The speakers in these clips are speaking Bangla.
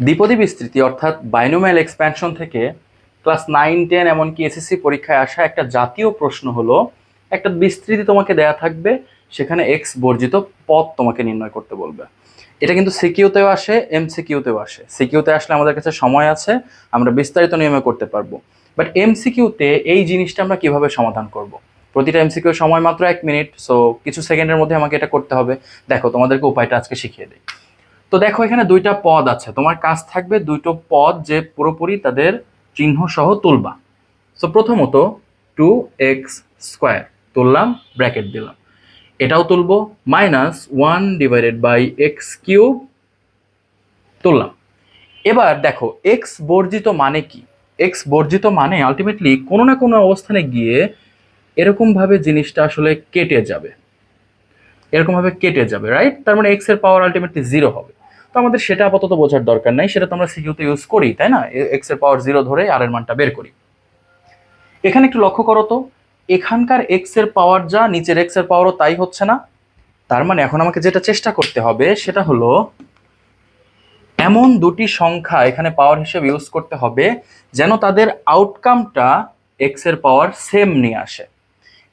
দ্বিপদী বিস্তৃতি অর্থাৎ বাইনোমিয়াল এক্সপ্যানশন থেকে ক্লাস 9, 10 এমনকি এসএসসি পরীক্ষায় আসা একটা জাতীয় প্রশ্ন হলো, একটা বিস্তৃতি তোমাকে দেয়া থাকবে, সেখানে এক্স বর্জিত পদ তোমাকে নির্ণয় করতে বলবে। এটা কিন্তু সিকিউতেও আসে, এমসিকিউতেও আসে। সিকিউতে আসলে আমাদের কাছে সময় আছে, আমরা বিস্তারিত নিয়মে করতে পারবো। বাট এমসিকিউতে এই জিনিসটা আমরা কিভাবে সমাধান করব? প্রতিটা এমসিকিউ সময় মাত্র 1 মিনিট, সো কিছু সেকেন্ডের মধ্যে আমাকে এটা করতে হবে। দেখো তোমাদেরকে উপায়টা আজকে শিখিয়ে দিই। তো দেখো এখানে দুইটা পদ আছে, তোমার কাজ থাকবে দুটো পদ যে পুরোপুরি তাদের চিহ্ন সহ তুলবা। সো প্রথমত 2x² তুললাম, ব্র্যাকেট দিলাম, এটাও তুলবো, -1/x³ তুললাম। এবার দেখো এক্স বর্জিত মানে কি? এক্স বর্জিত মানে আলটিমেটলি কোনো না কোনো অবস্থানে গিয়ে এরকম ভাবে জিনিসটা আসলে কেটে যাবে, এরকম ভাবে কেটে যাবে, রাইট? তার মানে এক্স এর পাওয়ার আলটিমেটলি 0 হবে। তো আমাদের সেটা আপাতত বোঝার দরকার নাই, সেটা তো আমরা সিকিউতে ইউজ করি, তাই না? এক্স এর পাওয়ার 0 ধরে আর এর মানটা বের করি। এখানে একটু লক্ষ্য করো তো, এখানকার এক্স এর পাওয়ার যা, নিচের এক্স এর পাওয়ারও তাই হচ্ছে না? তার মানে এখন আমাকে যেটা চেষ্টা করতে হবে সেটা হলো এমন দুটি সংখ্যা এখানে পাওয়ার হিসেবে ইউজ করতে হবে যেন তাদের আউটকামটা এক্স এর পাওয়ার সেম নিয়ে আসে,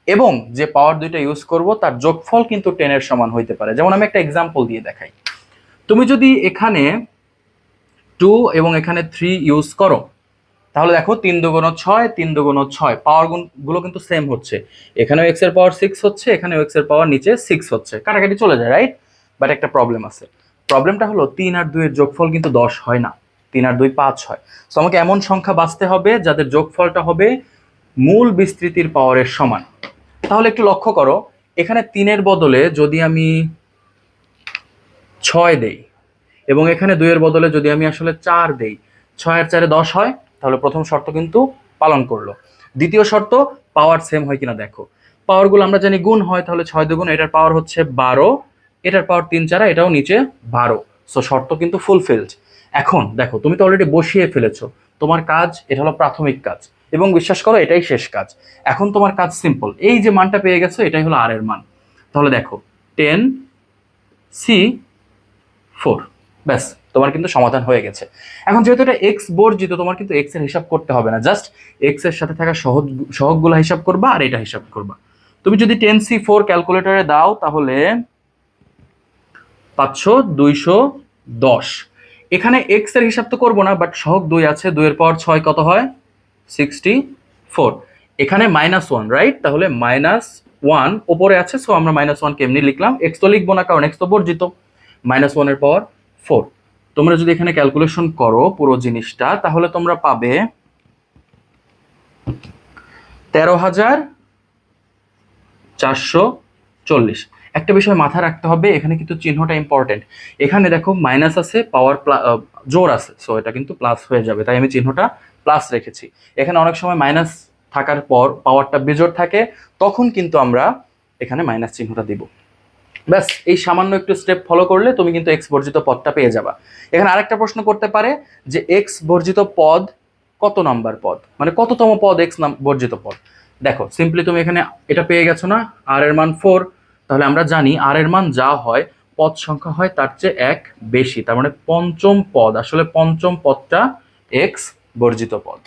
এবং যে পাওয়ার দুইটা ইউজ করব তার যোগফল কিন্তু 10 এর সমান হইতে পারে। যেমন আমি একটা এক্সাম্পল দিয়ে দেখাই। তুমি যদি এখানে 2 এবং এখানে 3 ইউজ করো, তাহলে দেখো 3 দুগুণ 6, 3 দুগুণ 6, পাওয়ার গুলো কিন্তু সেম হচ্ছে। এখানেও এক্স এর পাওয়ার 6 হচ্ছে, এখানেও এক্স এর পাওয়ার নিচে 6 হচ্ছে, কাটাকাটি চলে যায়, রাইট? বাট একটা প্রবলেম আছে। প্রবলেমটা হলো 3 আর 2 এর যোগফল কিন্তু 10 হয় না, 3 আর 2 5 হয়। তো আমাকে এমন সংখ্যা বাছতে হবে যাদের যোগফলটা হবে মূল বিস্তৃতির পাওয়ারের সমান। তাহলে একটু লক্ষ্য করো, এখানে 3 এর বদলে যদি আমি 6 দেই, এবং এখানে 2 এর বদলে যদি আমি আসলে 4 দেই, 6 আর 4 10 হয়, তাহলে প্রথম শর্ত কিন্তু পালন করলো। দ্বিতীয় শর্ত, পাওয়ার সেম হয় কিনা দেখো। পাওয়ারগুলো আমরা জানি গুণ হয়, তাহলে 6 দুগুণ, এটার পাওয়ার হচ্ছে 12, এটার পাওয়ার 3 4, এটাও নিচে 12। সো শর্ত কিন্তু ফুলফিলড। এখন দেখো তুমি তো অলরেডি বসিয়ে ফেলেছো, তোমার কাজ এটা হলো প্রাথমিক কাজ, এবং বিশ্বাস করো এটাই শেষ কাজ। এখন তোমার কাজ সিম্পল, এই যে মানটা পেয়ে গেছো এটাই হলো আর এর মান। তাহলে দেখো 10c4, ব্যাস তোমার কিন্তু সমাধান হয়ে গেছে। এখন যেহেতু এটা এক্স বর্জিত, তোমার কিন্তু এক্স এর হিসাব করতে হবে না, জাস্ট এক্স এর সাথে থাকা সহগগুলো হিসাব করবা আর এটা হিসাব করবা। তুমি যদি 10c4 ক্যালকুলেটরে দাও তাহলে 500, 210। এখানে এক্স এর হিসাব তো করবো না, বাট সহগ 2 আছে, 2 এর পাওয়ার 6 কত হয়? 64। এখানে -1, রাইট? তাহলে -1 ওপরে আছে, সো আমরা -1 কেমনি লিখলাম? এক্স তো লিখবো না, কারণ এক্স তো বর্জিত। -1 এর পাওয়ার 4। তোমরা যদি এখানে ক্যালকুলেশন করো পুরো জিনিসটা, তাহলে তোমরা পাবে 13,440। একটা বিষয় মাথায় রাখতে হবে, এখানে কিন্তু চিহ্নটা ইম্পর্টেন্ট। এখানে দেখো মাইনাস আছে, পাওয়ার জোর আছে, সো এটা কিন্তু প্লাস হয়ে যাবে, তাই আমি চিহ্নটা প্লাস রেখেছি। এখানে অনেক সময় মাইনাস থাকার পর পাওয়ারটা বেজোর থাকে, তখন কিন্তু আমরা এখানে মাইনাস চিহ্নটা দিব। ব্যাস এই সামান্য একটু স্টেপ ফলো করলে তুমি কিন্তু এক্স বর্জিত পদটা পেয়ে যাবা। এখানে আরেকটা প্রশ্ন করতে পারে যে এক্স বর্জিত পদ কত নাম্বার পদ, মানে কততম পদ এক্স বর্জিত পদ। দেখো সিম্পলি তুমি এখানে এটা পেয়ে গেছো না, আর এর মান 4, তাহলে আমরা জানি আর এর মান যা হয় পদ সংখ্যা হয় তার চেয়ে 1 বেশি, তার মানে পঞ্চম পদ, আসলে পঞ্চম পদটা এক্স বর্জিত পদ।